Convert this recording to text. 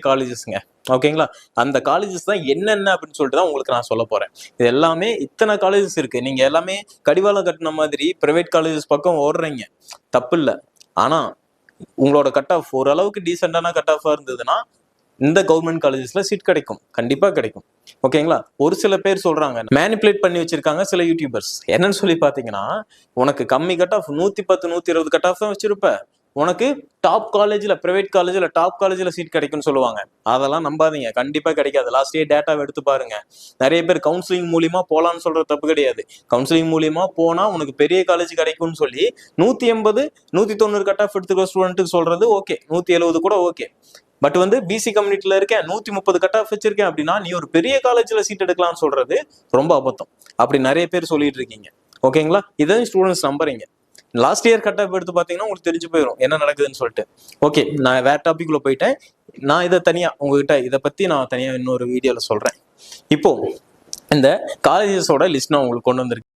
காலேஜஸ்ங்க. ஓகேங்களா? அந்த காலேஜஸ் தான் என்னென்ன அப்படின்னு சொல்லிட்டு தான் உங்களுக்கு நான் சொல்ல போறேன். இது எல்லாமே இத்தனை காலேஜஸ் இருக்கு. நீங்க எல்லாமே கடிவாளம் கட்டின மாதிரி பிரைவேட் காலேஜஸ் பக்கம் ஓடுறீங்க, தப்பு இல்லை. ஆனா உங்களோட கட் ஆஃப் ஓரளவுக்கு டீசென்டான கட் ஆஃபா இருந்ததுன்னா இந்த கவர்மெண்ட் காலேஜஸ்ல சீட் கிடைக்கும், கண்டிப்பா கிடைக்கும். ஓகேங்களா? ஒரு சில பேர் சொல்றாங்க, மேனிபுலேட் பண்ணி வச்சிருக்காங்க சில யூடியூபர்ஸ். என்னன்னு சொல்லி பாத்தீங்கன்னா, உனக்கு கம்மி கட் ஆஃப் 110 120 கட் ஆஃப் தான் வச்சிருப்ப, உனக்கு டாப் காலேஜ்ல பிரைவேட் காலேஜ்ல டாப் காலேஜ்ல சீட் கிடைக்கும்னு சொல்லுவாங்க. அதெல்லாம் நம்பாதீங்க, கண்டிப்பா கிடைக்காது. லாஸ்ட் இயர் டேட்டாவை எடுத்து பாருங்க. நிறைய பேர் கவுன்சிலிங் மூலியமா போலான்னு சொல்ற தப்பு கிடையாது. கவுன்சிலிங் மூலியமா போனா உனக்கு பெரிய காலேஜ் கிடைக்கும்னு சொல்லி 180 190 கட் ஆஃப் எடுத்துக்கிற ஸ்டூடெண்ட்டுக்கு சொல்றது ஓகே, 170 கூட ஓகே. பட் வந்து பிசி கம்யூனிட்டில இருக்கேன், 130 கட் ஆஃப் வச்சிருக்கேன் அப்படின்னா நீ ஒரு பெரிய காலேஜ்ல சீட் எடுக்கலாம்னு சொல்றது ரொம்ப அபத்தம். அப்படி நிறைய பேர் சொல்லிட்டு இருக்கீங்க. ஓகேங்களா? இதான் ஸ்டூடெண்ட்ஸ் நம்புறீங்க. லாஸ்ட் இயர் கட் ஆஃப் எடுத்து பாத்தீங்கன்னா உங்களுக்கு தெரிஞ்சு போயிடும் என்ன நடக்குதுன்னு சொல்லிட்டு. ஓகே, நான் வேற டாபிக்ல போயிட்டேன். நான் இதை தனியா உங்ககிட்ட இதை பத்தி நான் தனியா இன்னொரு வீடியோல சொல்றேன். இப்போ இந்த காலேஜஸோட லிஸ்ட் நான் உங்களுக்கு கொண்டு வந்திருக்கேன்.